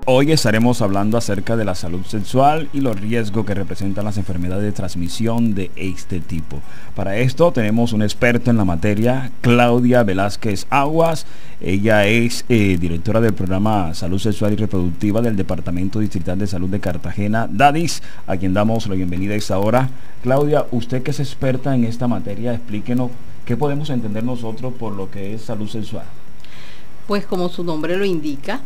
Hoy estaremos hablando acerca de la salud sexual y los riesgos que representan las enfermedades de transmisión de este tipo. Para esto tenemos una experta en la materia, Claudia Velázquez Aguas. Ella es directora del programa Salud Sexual y Reproductiva del Departamento Distrital de Salud de Cartagena, DADIS, a quien damos la bienvenida a esta hora. Claudia, usted que es experta en esta materia, explíquenos qué podemos entender nosotros por lo que es salud sexual. Pues como su nombre lo indica,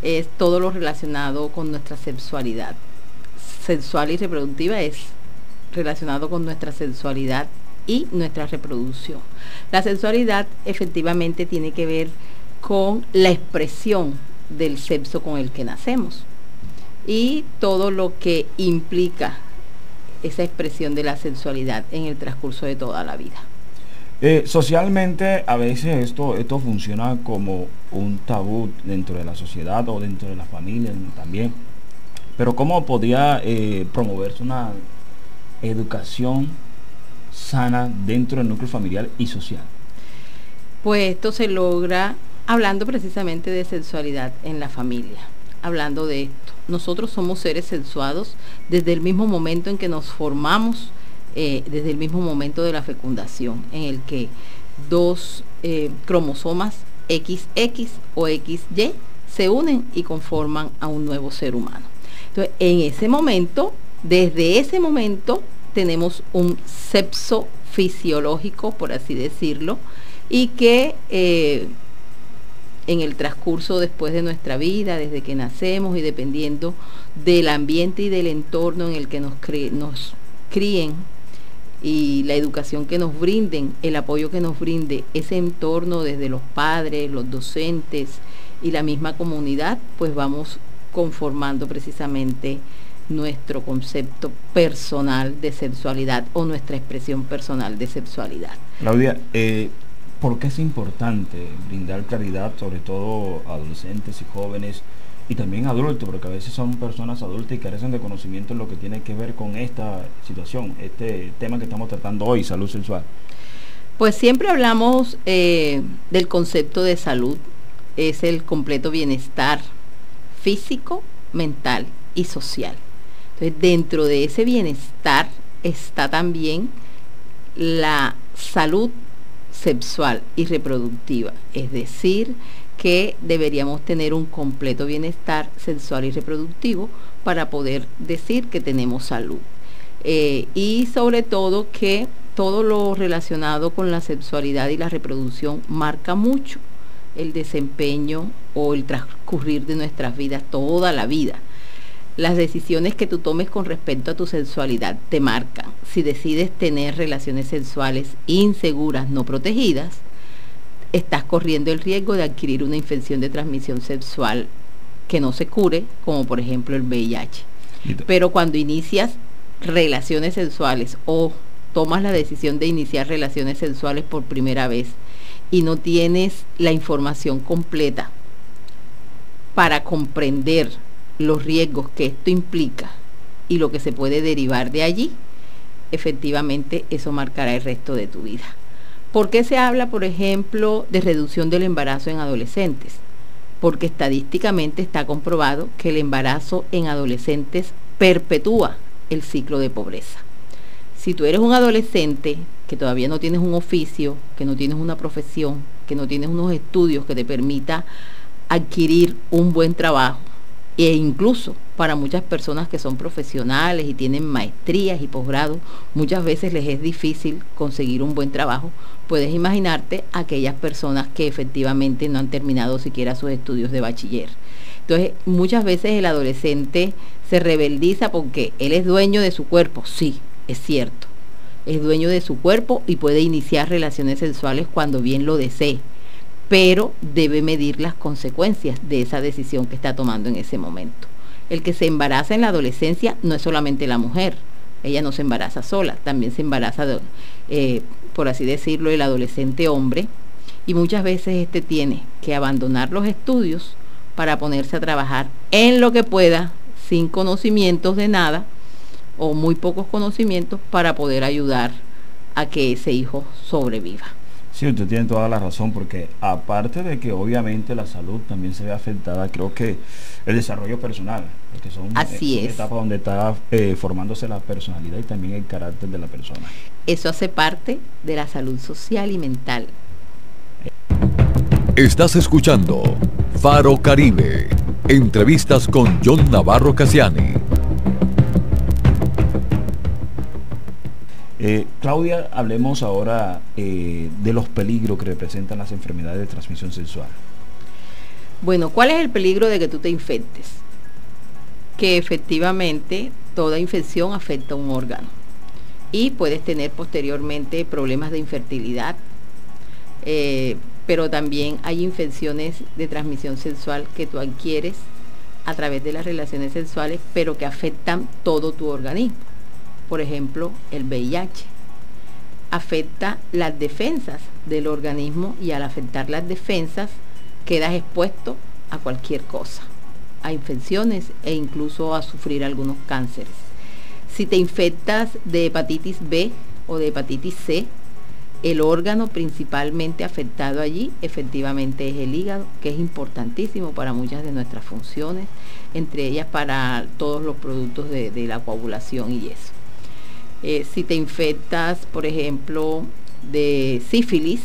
es todo lo relacionado con nuestra sexualidad. Sexual y reproductiva es relacionado con nuestra sexualidad y nuestra reproducción. La sexualidad efectivamente tiene que ver con la expresión del sexo con el que nacemos y todo lo que implica esa expresión de la sexualidad en el transcurso de toda la vida. Socialmente a veces esto funciona como un tabú dentro de la sociedad o dentro de la familia también. Pero ¿cómo podría promoverse una educación sana dentro del núcleo familiar y social? Pues esto se logra hablando precisamente de sexualidad en la familia, hablando de esto. Nosotros somos seres sexuados desde el mismo momento en que nos formamos, desde el mismo momento de la fecundación, en el que dos cromosomas XX o XY se unen y conforman a un nuevo ser humano. Entonces, en ese momento, desde ese momento, tenemos un sexo fisiológico, por así decirlo, y que en el transcurso después de nuestra vida, desde que nacemos y dependiendo del ambiente y del entorno en el que nos críen, y la educación que nos brinden, el apoyo que nos brinde ese entorno desde los padres, los docentes y la misma comunidad, pues vamos conformando precisamente nuestro concepto personal de sexualidad o nuestra expresión personal de sexualidad. Claudia, ¿por qué es importante brindar claridad, sobre todo a adolescentes y jóvenes y también adultos, porque a veces son personas adultas y carecen de conocimiento en lo que tiene que ver con esta situación, este tema que estamos tratando hoy, salud sexual? Pues siempre hablamos del concepto de salud, es el completo bienestar físico, mental y social. Entonces, dentro de ese bienestar está también la salud sexual y reproductiva, es decir, que deberíamos tener un completo bienestar sexual y reproductivo para poder decir que tenemos salud. Y sobre todo que todo lo relacionado con la sexualidad y la reproducción marca mucho el desempeño o el transcurrir de nuestras vidas, toda la vida. Las decisiones que tú tomes con respecto a tu sexualidad te marcan. Si decides tener relaciones sexuales inseguras, no protegidas, estás corriendo el riesgo de adquirir una infección de transmisión sexual que no se cure, como por ejemplo el VIH. Pero cuando inicias relaciones sexuales o tomas la decisión de iniciar relaciones sexuales por primera vez y no tienes la información completa para comprender los riesgos que esto implica y lo que se puede derivar de allí, efectivamente eso marcará el resto de tu vida. ¿Por qué se habla, por ejemplo, de reducción del embarazo en adolescentes? Porque estadísticamente está comprobado que el embarazo en adolescentes perpetúa el ciclo de pobreza. Si tú eres un adolescente que todavía no tienes un oficio, que no tienes una profesión, que no tienes unos estudios que te permita adquirir un buen trabajo, e incluso para muchas personas que son profesionales y tienen maestrías y posgrados, muchas veces les es difícil conseguir un buen trabajo. Puedes imaginarte aquellas personas que efectivamente no han terminado siquiera sus estudios de bachiller. Entonces, muchas veces el adolescente se rebeldiza porque él es dueño de su cuerpo. Sí, es cierto. Es dueño de su cuerpo y puede iniciar relaciones sexuales cuando bien lo desee, pero debe medir las consecuencias de esa decisión que está tomando en ese momento. El que se embaraza en la adolescencia no es solamente la mujer, ella no se embaraza sola, también se embaraza, por así decirlo, el adolescente hombre, y muchas veces este tiene que abandonar los estudios para ponerse a trabajar en lo que pueda, sin conocimientos de nada, o muy pocos conocimientos, para poder ayudar a que ese hijo sobreviva. Sí, usted tiene toda la razón, porque aparte de que obviamente la salud también se ve afectada, creo que el desarrollo personal, porque Así son es. etapas donde está formándose la personalidad y también el carácter de la persona. Eso hace parte de la salud social y mental. Estás escuchando Faro Caribe. Entrevistas con John Navarro Casiani. Claudia, hablemos ahora de los peligros que representan las enfermedades de transmisión sexual. Bueno, ¿cuál es el peligro de que tú te infectes? Que efectivamente toda infección afecta a un órgano y puedes tener posteriormente problemas de infertilidad, pero también hay infecciones de transmisión sexual que tú adquieres a través de las relaciones sexuales, pero que afectan todo tu organismo. Por ejemplo, el VIH afecta las defensas del organismo y al afectar las defensas quedas expuesto a cualquier cosa, a infecciones e incluso a sufrir algunos cánceres. Si te infectas de hepatitis B o de hepatitis C, el órgano principalmente afectado allí efectivamente es el hígado, que es importantísimo para muchas de nuestras funciones, entre ellas para todos los productos de la coagulación y eso. Si te infectas, por ejemplo, de sífilis,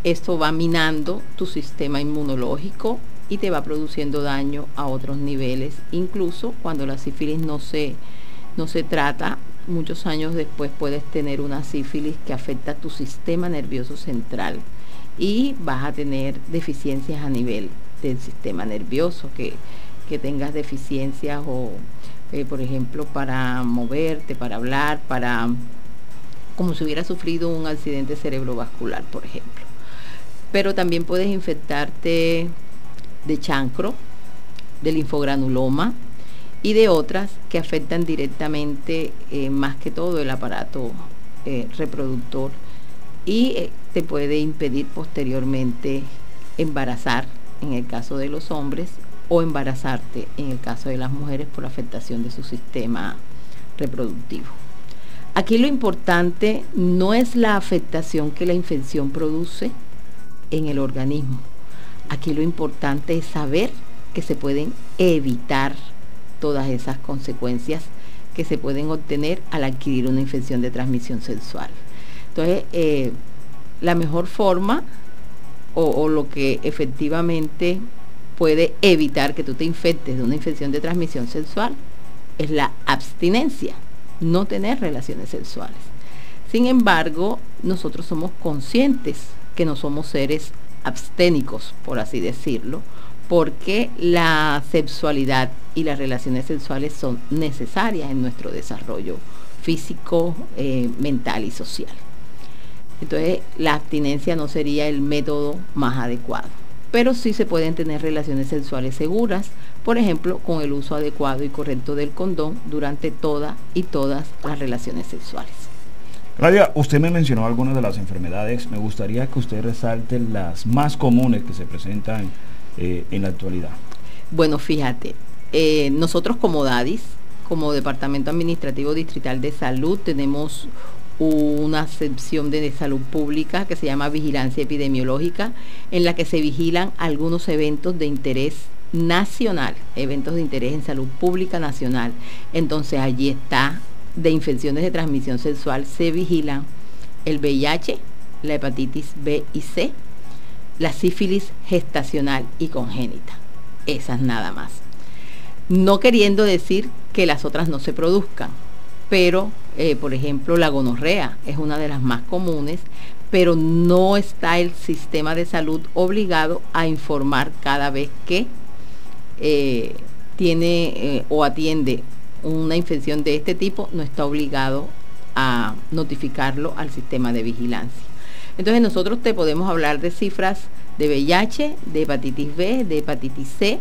esto va minando tu sistema inmunológico y te va produciendo daño a otros niveles. Incluso cuando la sífilis no se trata, muchos años después puedes tener una sífilis que afecta a tu sistema nervioso central y vas a tener deficiencias a nivel del sistema nervioso, que tengas deficiencias o por ejemplo, para moverte, para hablar, como si hubiera sufrido un accidente cerebrovascular, por ejemplo. Pero también puedes infectarte de chancro, de linfogranuloma y de otras que afectan directamente, más que todo, el aparato reproductor y te puede impedir posteriormente embarazar, en el caso de los hombres, o embarazarte en el caso de las mujeres por afectación de su sistema reproductivo. Aquí lo importante no es la afectación que la infección produce en el organismo. Aquí lo importante es saber que se pueden evitar todas esas consecuencias que se pueden obtener al adquirir una infección de transmisión sexual. Entonces, la mejor forma o lo que efectivamente puede evitar que tú te infectes de una infección de transmisión sexual es la abstinencia, no tener relaciones sexuales. Sin embargo, nosotros somos conscientes que no somos seres absténicos, por así decirlo, porque la sexualidad y las relaciones sexuales son necesarias en nuestro desarrollo físico, mental y social. Entonces, la abstinencia no sería el método más adecuado, pero sí se pueden tener relaciones sexuales seguras, por ejemplo, con el uso adecuado y correcto del condón durante todas las relaciones sexuales. Claudia, usted me mencionó algunas de las enfermedades. Me gustaría que usted resalte las más comunes que se presentan en la actualidad. Bueno, fíjate, nosotros como DADIS, como Departamento Administrativo Distrital de Salud, tenemos una sección de salud pública que se llama Vigilancia Epidemiológica, en la que se vigilan algunos eventos de interés nacional, eventos de interés en salud pública nacional. Entonces allí está, de infecciones de transmisión sexual, se vigilan el VIH, la hepatitis B y C, la sífilis gestacional y congénita. Esas nada más. No queriendo decir que las otras no se produzcan, pero por ejemplo la gonorrea es una de las más comunes, pero no está el sistema de salud obligado a informar cada vez que tiene o atiende una infección de este tipo, no está obligado a notificarlo al sistema de vigilancia. Entonces nosotros te podemos hablar de cifras de VIH, de hepatitis B, de hepatitis C,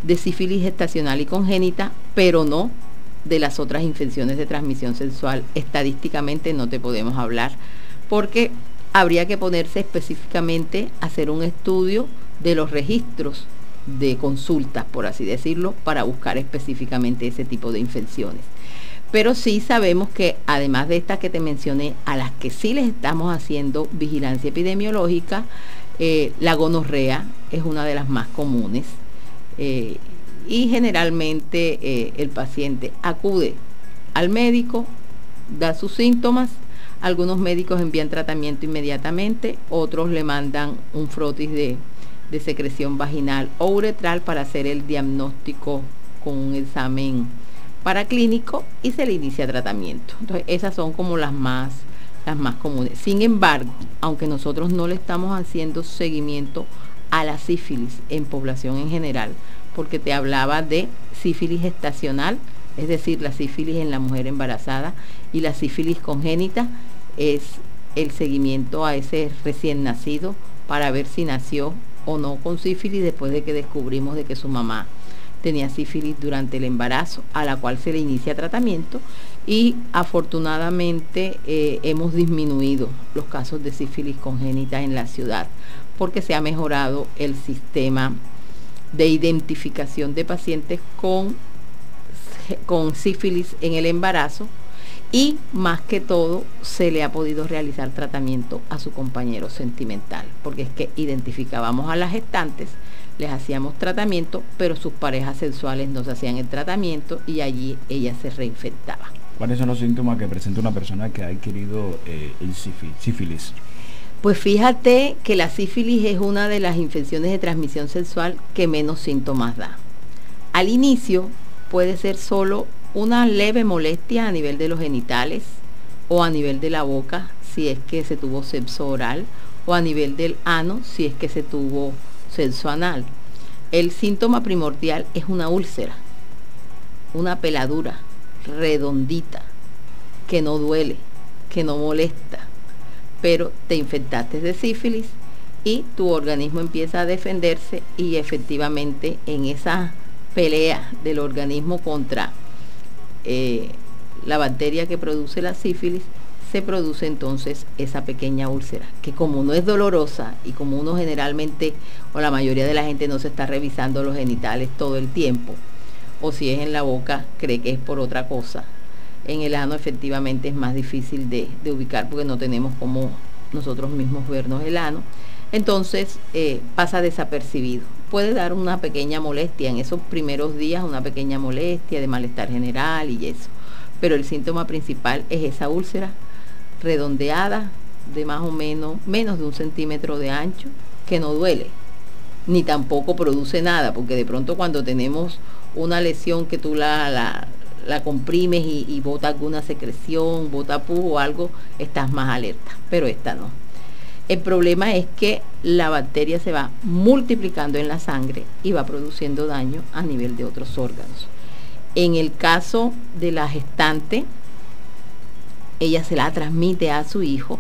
de sífilis gestacional y congénita, pero no de las otras infecciones de transmisión sexual. Estadísticamente no te podemos hablar, porque habría que ponerse específicamente a hacer un estudio de los registros de consultas, por así decirlo, para buscar específicamente ese tipo de infecciones. Pero sí sabemos que además de estas que te mencioné, a las que sí les estamos haciendo vigilancia epidemiológica, la gonorrea es una de las más comunes. Y generalmente el paciente acude al médico, da sus síntomas, algunos médicos envían tratamiento inmediatamente, otros le mandan un frotis de secreción vaginal o uretral para hacer el diagnóstico con un examen paraclínico y se le inicia tratamiento. Entonces esas son como las más comunes. Sin embargo, aunque nosotros no le estamos haciendo seguimiento a la sífilis en población en general, porque te hablaba de sífilis gestacional, es decir, la sífilis en la mujer embarazada, y la sífilis congénita es el seguimiento a ese recién nacido para ver si nació o no con sífilis después de que descubrimos de que su mamá tenía sífilis durante el embarazo, a la cual se le inicia tratamiento, y afortunadamente hemos disminuido los casos de sífilis congénita en la ciudad porque se ha mejorado el sistema de identificación de pacientes con sífilis en el embarazo, y más que todo se le ha podido realizar tratamiento a su compañero sentimental, porque es que identificábamos a las gestantes, les hacíamos tratamiento, pero sus parejas sexuales no se hacían el tratamiento y allí ellas se reinfectaban. ¿Cuáles son los síntomas que presenta una persona que ha adquirido el sífilis? Pues fíjate que la sífilis es una de las infecciones de transmisión sexual que menos síntomas da. Al inicio puede ser solo una leve molestia a nivel de los genitales o a nivel de la boca si es que se tuvo sexo oral, o a nivel del ano si es que se tuvo sexo anal. El síntoma primordial es una úlcera, una peladura redondita, que no duele, que no molesta, pero te infectaste de sífilis y tu organismo empieza a defenderse, y efectivamente en esa pelea del organismo contra la bacteria que produce la sífilis, se produce entonces esa pequeña úlcera, que como no es dolorosa y como uno generalmente o la mayoría de la gente no se está revisando los genitales todo el tiempo, o si es en la boca cree que es por otra cosa, en el ano efectivamente es más difícil de ubicar porque no tenemos como nosotros mismos vernos el ano, entonces pasa desapercibido. Puede dar una pequeña molestia en esos primeros días, una pequeña molestia de malestar general y eso, pero el síntoma principal es esa úlcera redondeada de más o menos de 1 centímetro de ancho, que no duele ni tampoco produce nada, porque de pronto cuando tenemos una lesión que tú la comprimes y bota alguna secreción, bota pus o algo, estás más alerta, pero esta no. El problema es que la bacteria se va multiplicando en la sangre y va produciendo daño a nivel de otros órganos. En el caso de la gestante, ella se la transmite a su hijo,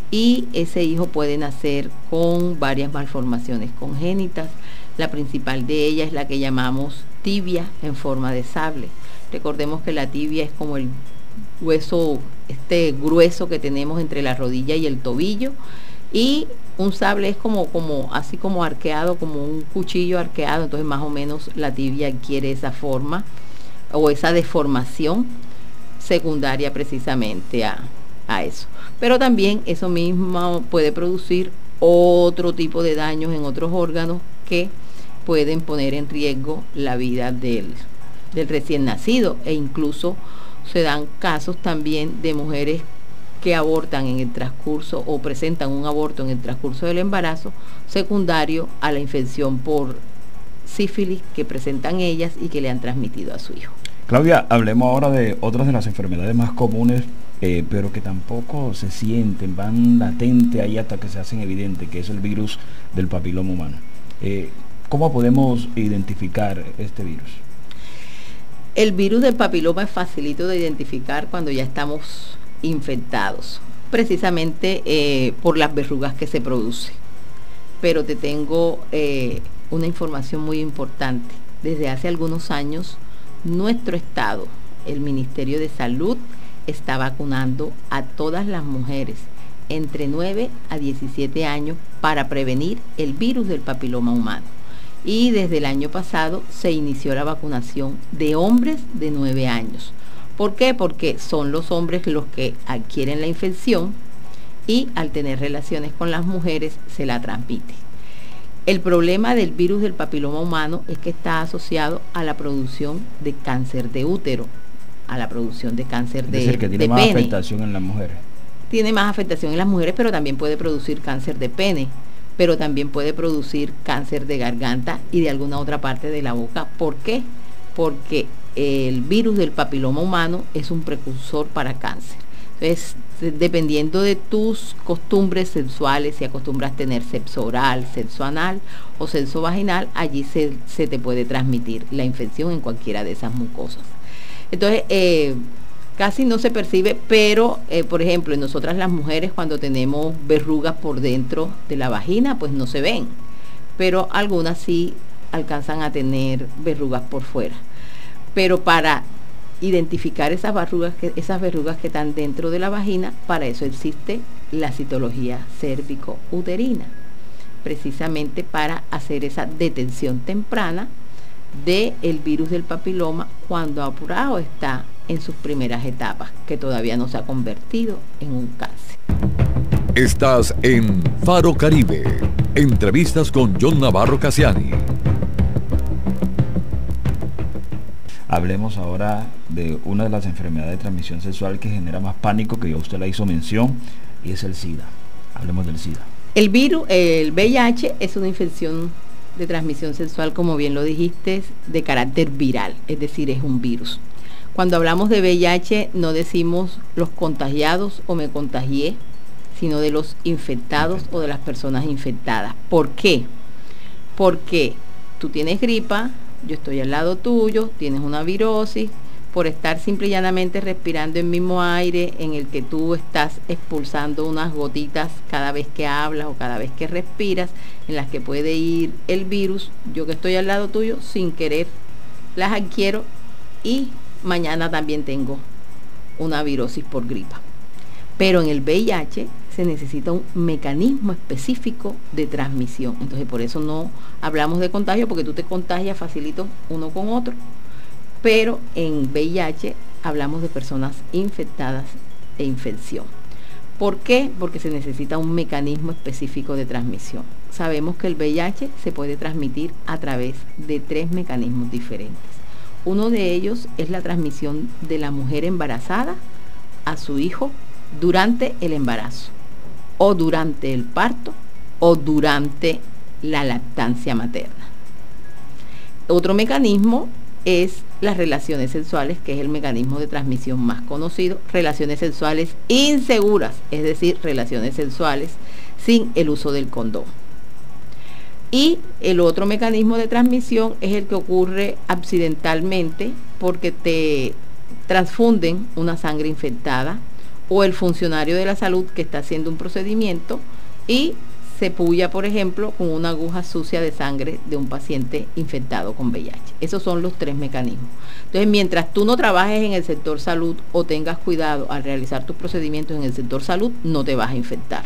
y ese hijo puede nacer con varias malformaciones congénitas. La principal de ellas es la que llamamos tibia en forma de sable. Recordemos que la tibia es como el hueso grueso que tenemos entre la rodilla y el tobillo, y un sable es así como arqueado, como un cuchillo arqueado. Entonces más o menos la tibia adquiere esa forma o esa deformación secundaria precisamente a eso. Pero también eso mismo puede producir otro tipo de daños en otros órganos que pueden poner en riesgo la vida del recién nacido, e incluso se dan casos también de mujeres que abortan en el transcurso o presentan un aborto en el transcurso del embarazo secundario a la infección por sífilis que presentan ellas y que le han transmitido a su hijo. Claudia, hablemos ahora de otras de las enfermedades más comunes, pero que tampoco se sienten, van latente ahí hasta que se hacen evidente, que es el virus del papiloma humano. ¿Cómo podemos identificar este virus? El virus del papiloma es facilito de identificar cuando ya estamos infectados, precisamente por las verrugas que se produce. Pero te tengo una información muy importante. Desde hace algunos años, nuestro estado, el Ministerio de Salud, está vacunando a todas las mujeres entre 9 a 17 años para prevenir el virus del papiloma humano. Y desde el año pasado se inició la vacunación de hombres de 9 años, ¿Por qué? Porque son los hombres los que adquieren la infección y al tener relaciones con las mujeres se la transmite. El problema del virus del papiloma humano es que está asociado a la producción de cáncer de útero, a la producción de cáncer de pene. Es decir, que tiene más afectación en las mujeres. Tiene más afectación en las mujeres, pero también puede producir cáncer de pene, pero también puede producir cáncer de garganta y de alguna otra parte de la boca. ¿Por qué? Porque el virus del papiloma humano es un precursor para cáncer. Entonces, dependiendo de tus costumbres sexuales, si acostumbras tener sexo oral, sexo anal o sexo vaginal, allí se te puede transmitir la infección en cualquiera de esas mucosas. Entonces, casi no se percibe, pero, por ejemplo, en nosotras las mujeres cuando tenemos verrugas por dentro de la vagina, pues no se ven, pero algunas sí alcanzan a tener verrugas por fuera. Pero para identificar esas verrugas que están dentro de la vagina, para eso existe la citología cérvico-uterina, precisamente para hacer esa detención temprana del virus del papiloma cuando apurado está en sus primeras etapas, que todavía no se ha convertido en un cáncer. Estás en Faro Caribe. Entrevistas con John Navarro Cassiani. Hablemos ahora de una de las enfermedades de transmisión sexual que genera más pánico, que ya usted la hizo mención, y es el SIDA. Hablemos del SIDA. El VIH es una infección de transmisión sexual, como bien lo dijiste, de carácter viral, es decir, es un virus. Cuando hablamos de VIH no decimos los contagiados o me contagié, sino de los infectados o de las personas infectadas. ¿Por qué? Porque tú tienes gripa, yo estoy al lado tuyo, tienes una virosis, por estar simple y llanamente respirando el mismo aire en el que tú estás expulsando unas gotitas cada vez que hablas o cada vez que respiras, en las que puede ir el virus, yo que estoy al lado tuyo, sin querer las adquiero y mañana también tengo una virosis por gripa. Pero en el VIH se necesita un mecanismo específico de transmisión. Entonces por eso no hablamos de contagio, porque tú te contagias facilito uno con otro. Pero en VIH hablamos de personas infectadas e infección. ¿Por qué? Porque se necesita un mecanismo específico de transmisión. Sabemos que el VIH se puede transmitir a través de 3 mecanismos diferentes. Uno de ellos es la transmisión de la mujer embarazada a su hijo durante el embarazo, o durante el parto, o durante la lactancia materna. Otro mecanismo es las relaciones sexuales, que es el mecanismo de transmisión más conocido, relaciones sexuales inseguras, es decir, relaciones sexuales sin el uso del condón. Y el otro mecanismo de transmisión es el que ocurre accidentalmente porque te transfunden una sangre infectada o el funcionario de la salud que está haciendo un procedimiento y se puya, por ejemplo, con una aguja sucia de sangre de un paciente infectado con VIH. Esos son los 3 mecanismos. Entonces, mientras tú no trabajes en el sector salud o tengas cuidado al realizar tus procedimientos en el sector salud, no te vas a infectar.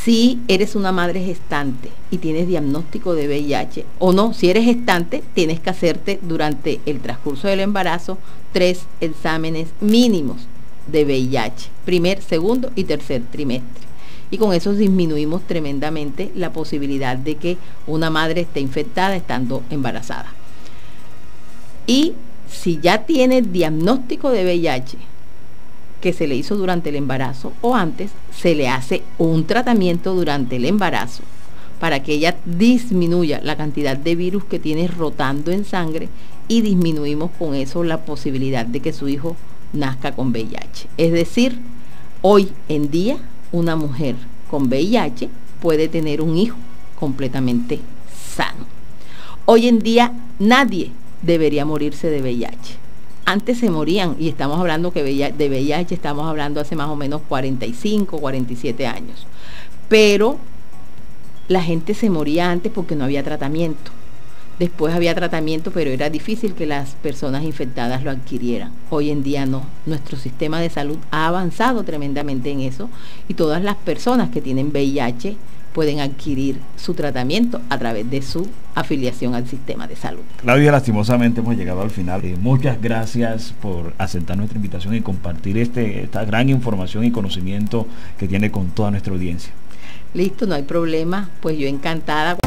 Si eres una madre gestante y tienes diagnóstico de VIH, o no, si eres gestante, tienes que hacerte durante el transcurso del embarazo 3 exámenes mínimos de VIH, primer, segundo y tercer trimestre. Y con eso disminuimos tremendamente la posibilidad de que una madre esté infectada estando embarazada. Y si ya tiene diagnóstico de VIH que se le hizo durante el embarazo o antes, se le hace un tratamiento durante el embarazo para que ella disminuya la cantidad de virus que tiene rotando en sangre y disminuimos con eso la posibilidad de que su hijo nazca con VIH. Es decir, hoy en día una mujer con VIH puede tener un hijo completamente sano. Hoy en día nadie debería morirse de VIH. Antes se morían, y estamos hablando que de VIH estamos hablando hace más o menos 45, 47 años. Pero la gente se moría antes porque no había tratamiento. Después había tratamiento, pero era difícil que las personas infectadas lo adquirieran. Hoy en día no. Nuestro sistema de salud ha avanzado tremendamente en eso y todas las personas que tienen VIH pueden adquirir su tratamiento a través de su afiliación al sistema de salud. Claudia, lastimosamente hemos llegado al final. Muchas gracias por aceptar nuestra invitación y compartir esta gran información y conocimiento que tiene con toda nuestra audiencia. Listo, no hay problema, pues yo encantada.